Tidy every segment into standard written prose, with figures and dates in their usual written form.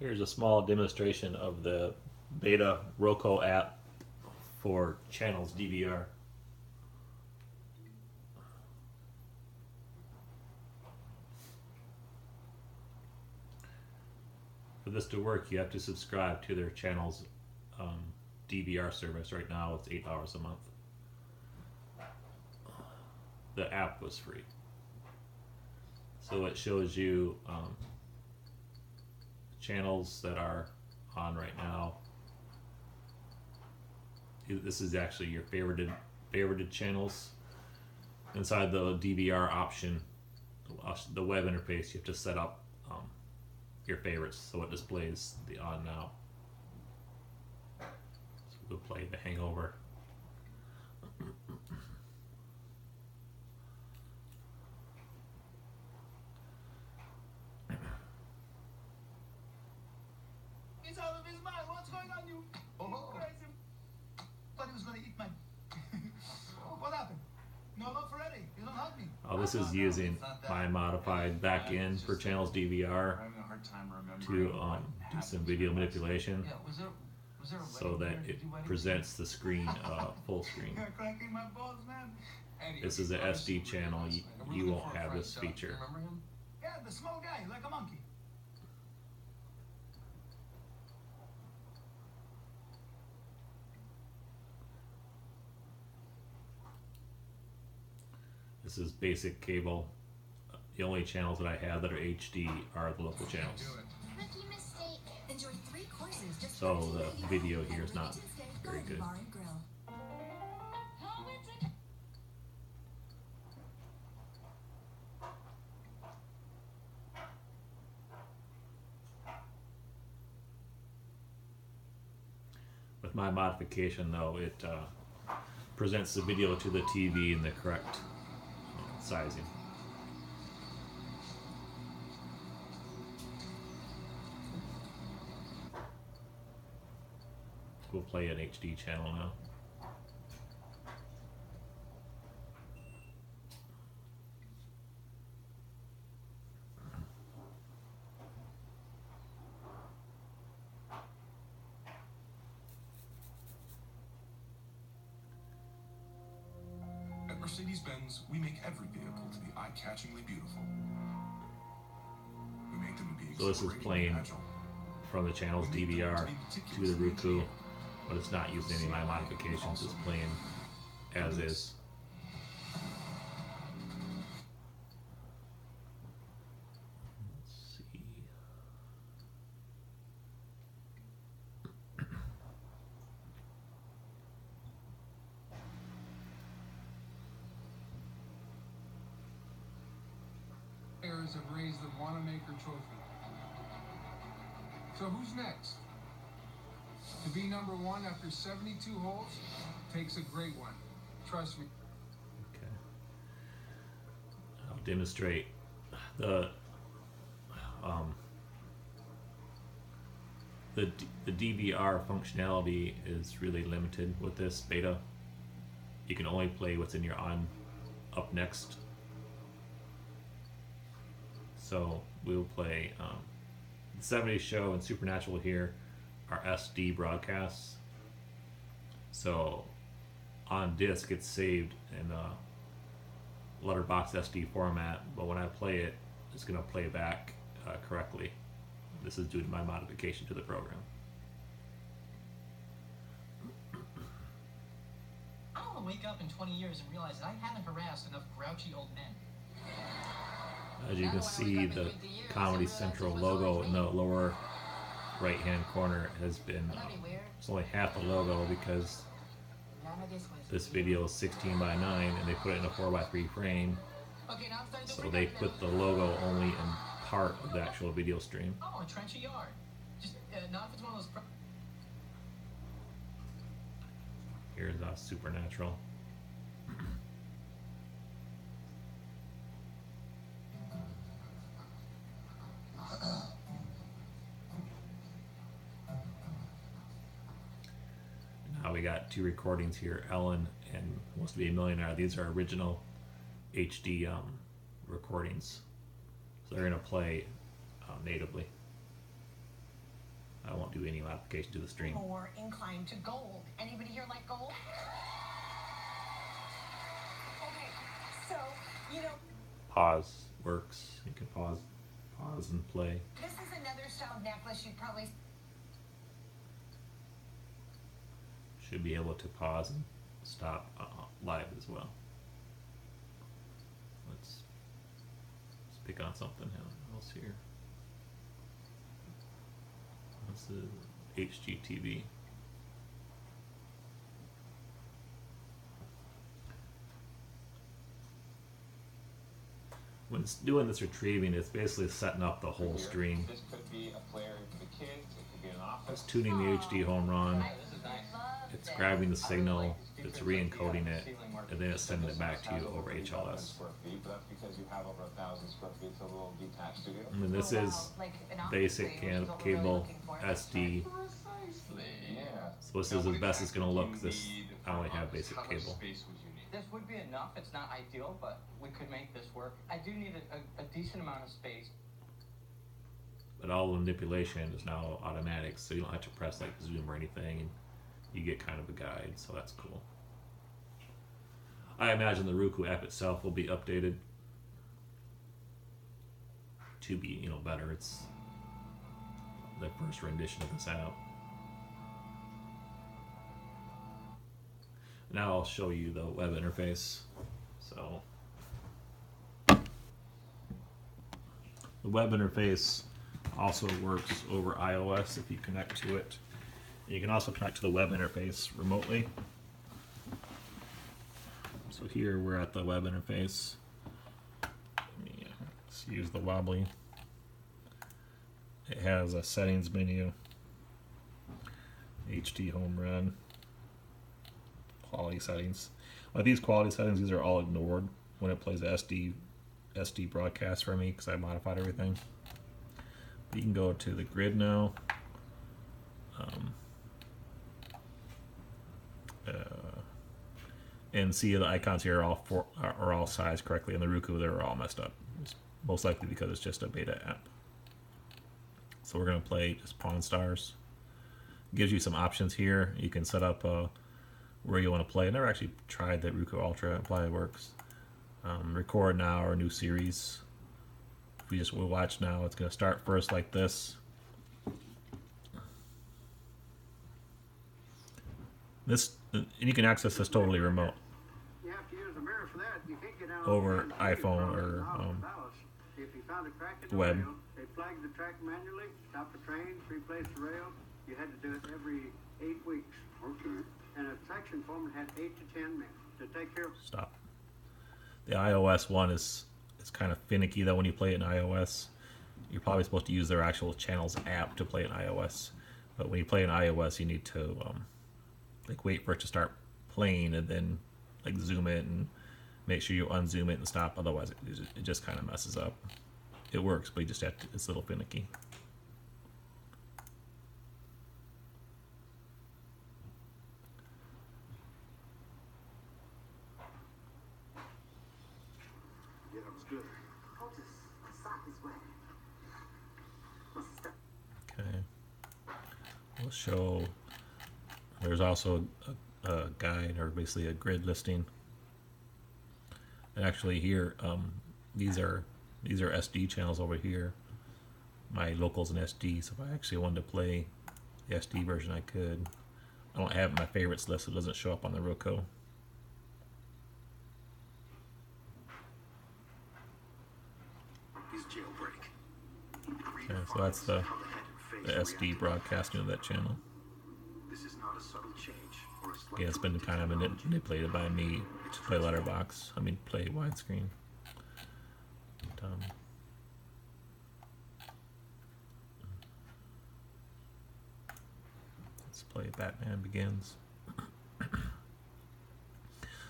Here's a small demonstration of the beta Roku app for Channels DVR. For this to work, you have to subscribe to their Channels DVR service. Right now it's $8 a month. The app was free. So it shows you channels that are on right now. This is actually your favorited channels. Inside the DVR option, the web interface, you have to set up your favorites so it displays the on now. So we'll play The Hangover. He's out of his mind. What's going on, you? Oh, crazy. Thought he was going to eat my... What happened? No love for Eddie. You don't hug me. Oh, this is using my modified backend for Channels DVR to do some video manipulation so that it presents the screen full screen. Cracking my balls, man. This is an SD channel. You won't have this feature. Yeah, the small guy, like a monkey. This is basic cable. The only channels that I have that are HD are the local channels. So the video here is not very good. With my modification though, it presents the video to the TV in the correct sizing. We'll play an HD channel now. At Mercedes-Benz, we make every vehicle to be eye-catchingly beautiful. We make them to be So this is playing from the Channels DVR to the Roku, but it's not using any of my modifications. It's playing as is. Let's see. Players have raised the Wanamaker Trophy. So who's next? To be number one after 72 holes takes a great one. Trust me. Okay. I'll demonstrate the DVR functionality is really limited with this beta. You can only play what's in your up next. So we'll play the 70s show and Supernatural here are SD broadcasts. So on disc it's saved in a letterbox SD format, but when I play it, it's going to play back correctly. This is due to my modification to the program. I don't want to wake up in 20 years and realize that I haven't harassed enough grouchy old men. As you can see, the Comedy Central logo in the lower right hand corner has been it's only half the logo because this video is 16 by 9 and they put it in a 4 by 3 frame, so they put the logo only in part of the actual video stream. Oh, a trench a yard. Just not if it's one of those. Here's Supernatural. Now we got two recordings here, Ellen and Wants to Be a Millionaire. These are original HD recordings. So they're going to play natively. I won't do any application to the stream. More inclined to gold. Anybody here like gold? Okay, so, you know, Pause works. You can pause and play. this is another style of necklace you probably... Should be able to pause and stop live as well. Let's pick on something else here. This is HGTV. When it's doing this retrieving, it's basically setting up the whole stream. This could be a player for the kids, it could be an office. It's tuning the HD home run. This is nice. It's grabbing the signal, it's re-encoding it, and then it's sending it back to you over HLS. Square feet, but that's because you have over 1,000 square feet. It's a little detached studio. And then this is basic cable SD. Precisely. Yeah. So this is as best it's going to look. This I only have basic How much cable. space would you need? This would be enough. It's not ideal, but we could make this work. I do need a decent amount of space. But all the manipulation is now automatic, so you don't have to press like zoom or anything, and you get kind of a guide, so that's cool. I imagine the Roku app itself will be updated to be, you know, better. It's the first rendition of this app. Now I'll show you the web interface. So the web interface also works over iOS if you connect to it. You can also connect to the web interface remotely. So here we're at the web interface. Let's use the wobbly. It has a settings menu, HD home run, quality settings. Like these quality settings, these are all ignored when it plays the SD broadcast for me because I modified everything. You can go to the grid now. And see the icons here are all sized correctly. In the Roku, they're all messed up. It's most likely because it's just a beta app. So we're going to play just Pawn Stars. Gives you some options here. You can set up where you want to play. I never actually tried the Roku Ultra and play it works. Record now or new series. If we just will watch now, it's going to start first like this. And you can access this totally remote. You have to use a mirror for that. You can't get out Over iPhone or if you found a crack in the web. rail, they flagged the track manually, stopped the train, replaced the rail. You had to do it every 8 weeks. Okay. And a section foreman had 8 to 10 men to take care of. Stop. The iOS one is kind of finicky though when you play it in iOS. You're probably supposed to use their actual Channels app to play in iOS. But when you play in iOS, you need to like wait for it to start playing and then like zoom it and make sure you unzoom it and stop. Otherwise, it just kind of messes up. It works, but you just have to, it's a little finicky. Yeah, that was good. Okay. We'll show. There's also a guide or basically a grid listing. And actually here, these are SD channels over here. My local's an SD, so if I actually wanted to play the SD version, I could. I don't have my favorites list, so it doesn't show up on the Roku. Okay, so that's the SD broadcasting of that channel. Yeah, it's been kind of manipulated by me to play letterbox. I mean, play widescreen. But, let's play Batman Begins.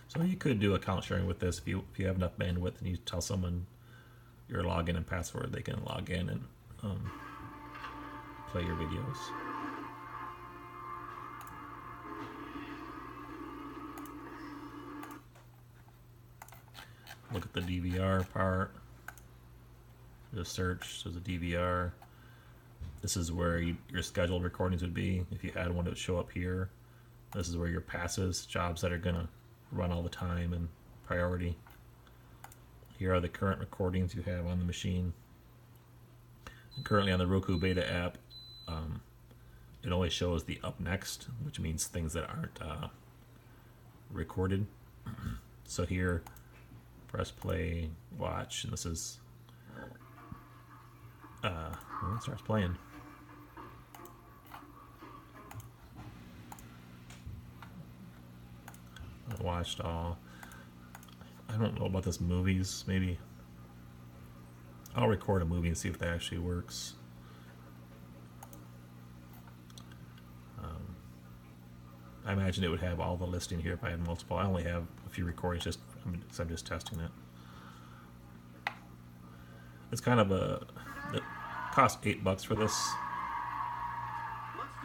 So you could do account sharing with this if you have enough bandwidth and you tell someone your login and password, they can log in and play your videos. Look at the DVR part. Just search, there's a DVR. This is where your scheduled recordings would be. If you had one, it would show up here. This is where your passes, jobs that are going to run all the time and priority. Here are the current recordings you have on the machine. And currently on the Roku beta app, it only shows the up next, which means things that aren't recorded. So here, press play, watch, and this is well, it starts playing. I watched all. I don't know about this movies. Maybe I'll record a movie and see if that actually works. I imagine it would have all the listing here if I had multiple. I only have a few recordings just because I'm just testing it. It's kind of it costs $8 for this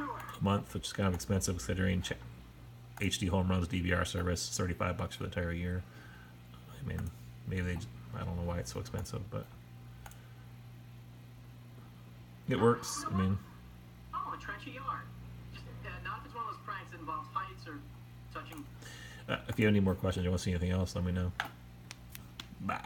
a month, which is kind of expensive considering HD Home Runs DVR service, $35 for the entire year. I mean, maybe I don't know why it's so expensive, but it works. I mean, oh, a trenchy yard. Just not if it's one of those pranks that involves heights or touching. If you have any more questions or want to see anything else, let me know. Bye.